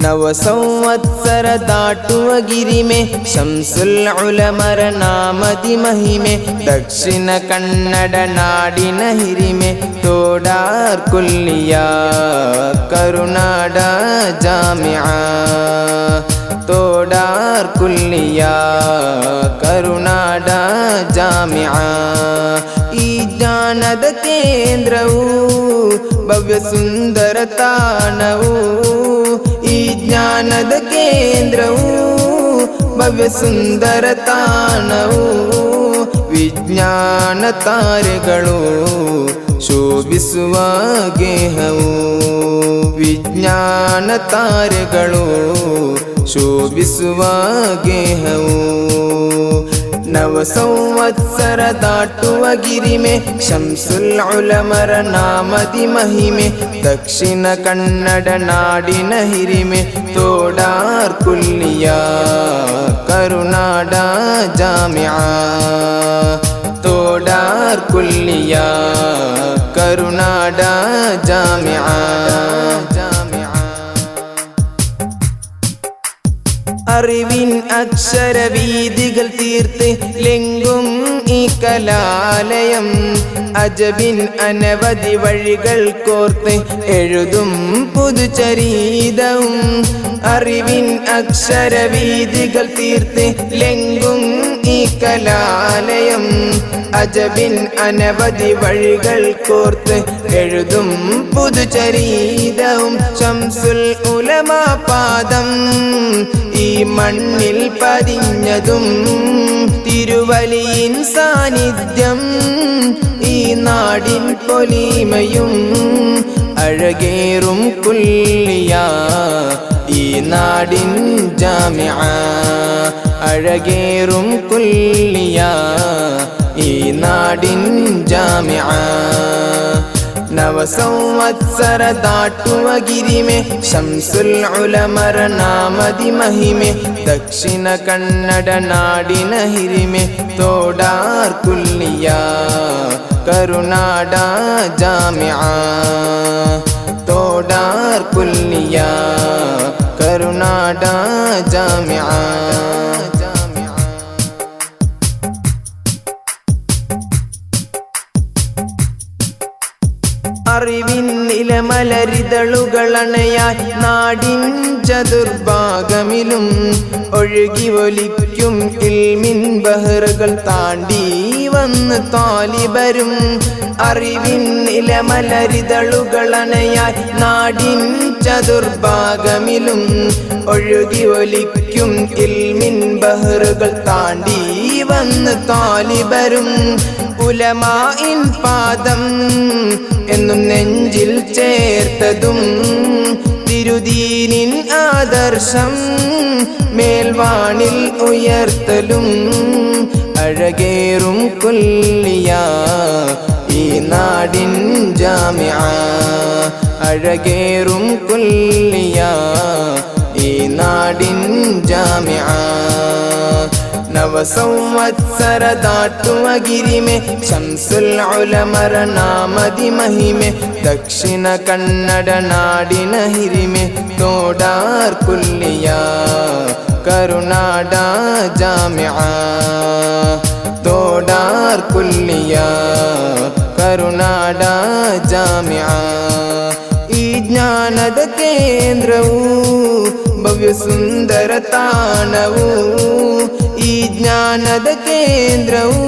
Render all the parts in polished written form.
ನವ ಸಂವತ್ಸರ ದಾಟುವ ಗಿರಿಮೆ ಶಂಸುಲ್ ಉಲಮರ ನಾಮದಿ ಮಹಿಮೆ ದಕ್ಷಿಣ ಕನ್ನಡ ನಾಡಿನ ಹಿರಿಮೆ ತೋಡಾರ್ ಕುಲ್ಲಿಯ ಕರುನಾಡ ಜಾಮಿಆ ತೋಡಾರ್ ಕುಲ್ಲಿಯ ಕರುನಾಡ ಜಾಮಿಆ ಈ ಜ್ಞಾನದ ಕೇಂದ್ರವು ಭವ್ಯ ಸುಂದರ ತಾಣವು ಈ ಜ್ಞಾನದ ಕೇಂದ್ರವು ಭವ್ಯ ಸುಂದರ ತಾಣವು ವಿಜ್ಞಾನ ತಾರೆಗಳು ಶೋಭಿಸುವ ಗೇಹವು ವಿಜ್ಞಾನ ತಾರೆಗಳು ಶೋಭಿಸುವ ಗೇಹವು ನವ ಸಂವತ್ಸರ ದಾಟುವ ಗಿರಿಮೆ ಶಂಸುಲ್ ಉಲಮರ ನಾಮದಿ ಮಹಿಮೆ ದಕ್ಷಿಣ ಕನ್ನಡ ನಾಡಿನ ಹಿರಿಮೆ ತೋಡಾರ್ ಕುಲ್ಲಿಯ ಕರುನಾಡ ಜಾಮಿಆ ತೋಡಾರ್ ಕುಲ್ಲಿಯ ಕರುನಾಡ ಜಾಮಿಆ അറിവിൻ അക്ഷരവീതികൾ തീർത്ത് ലെങ്കും ഈ കലാലയം അജബിൻ അനവധി വഴികൾ കോർത്ത് എഴുതും പുതുചരിതവും അറിവിൻ അക്ഷരവീതികൾ തീർത്ത് ലെങ്കും ഈ കലാലയം അജബിൻ അനവധി വഴികൾ കോർത്ത് എഴുതും പുതുചരിതവും ശംസുൽ ഉലമ പാദം ഈ മണ്ണിൽ പതിഞ്ഞതും തിരുവലിയിൻ സാന്നിധ്യം ഈ നാടിൻ പൊലിമയും അഴകേറും കുല്ലിയ ഈ നാടിൻ ജാമിഅ അഴകേറും കുല്ലിയ ഈ നാടിൻ ജാമിഅ നവ സംവത്സര ದಾಟುವ ಗಿರಿಮೆ ಶಂಸುಲ್ ಉಲಮರ ನಾಮದಿ ಮಹಿಮೆ ದಕ್ಷಿಣ ಕನ್ನಡ ನಾಡಿನ ಹಿರಿಮೆ ತೋಡಾರ್ ಕುಲ್ಲಿಯ ಕರುನಾಡ ಜಾಮಿಆ ತೋಡಾರ್ ಕುಲ್ಲಿಯ ಕರುನಾಡ ಜಾಮಿಆ അറിവിൻ നിലമലരിതളുകളണയായി നാടിൻ ചതുർഭാഗമിലും ഒഴുകി ഒലിക്കും ഇൽമിൻ ബഹറുകൾ താണ്ടി വന്ന് താലിബരും അറിവിൻ നിലമലരിതളുകളണയായി നാടിൻ ചതുർഭാഗമിലും ഒഴുകി ഒലിക്കും ഇൽമിൻ ബഹറുകൾ താണ്ടി വന്ന് താലിബരും ഉലമാഇൻ പാദം എന്നും നെഞ്ചിൽ ചേർത്തതും തിരുദീനിൻ ആദർശം മേൽവാണിൽ ഉയർത്തലും അഴകേറും കുല്ലിയ ഈ നാടിൻ ജാമിഅ അഴകേറും കുല്ലിയ ഈ നാടിൻ ജാമിഅ നവ സംവത്സര ದಾಟುವ ಗಿರಿಮೆ ಶಂಸುಲ್ ಉಲಮರ ನಾಮದಿ ಮಹಿಮೆ ದಕ್ಷಿಣ ಕನ್ನಡ ನಾಡಿನ ಹಿರಿಮೆ ತೋಡಾರ್ ಕುಲ್ಲಿಯ ಕರುನಾಡ ಜಾಮಿಆ ತೋಡಾರ್ ಕುಲ್ಲಿಯ ಕರುನಾಡ ಜಾಮಿಆ ಈ ಜ್ಞಾನದ ಕೇಂದ್ರವು ಭವ್ಯ ಸುಂದರ ತಾಣವು ಈ ಜ್ಞಾನದ ಕೇಂದ್ರವು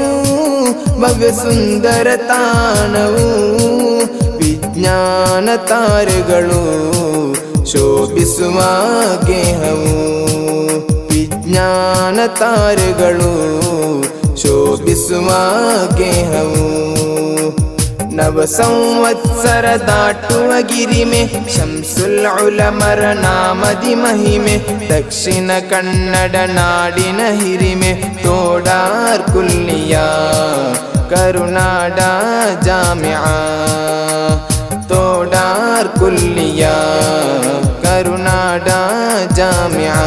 ಭವ್ಯ ಸುಂದರ ತಾಣವು ವಿಜ್ಞಾನ ತಾರೆಗಳು ಶೋಭಿಸುವ ಗೇಹವು ವಿಜ್ಞಾನ ತಾರೆಗಳು ಶೋಭಿಸುವ ಗೇಹವು ನವ ಸಂವತ್ಸರ ದಾಟುವ ಗಿರಿಮೆ ಶಂಸುಲ್ ಉಲಮರ ನಾಮದಿ ಮಹಿಮೆ ದಕ್ಷಿಣ ಕನ್ನಡ ನಾಡಿನ ಹಿರಿಮೆ ತೋಡಾರ್ ಕುಲ್ಲಿಯ ಕರುನಾಡ ಜಾಮಿಆ ತೋಡಾರ್ ಕುಲ್ಲಿಯ ಕರುನಾಡ ಜಾಮಿಆ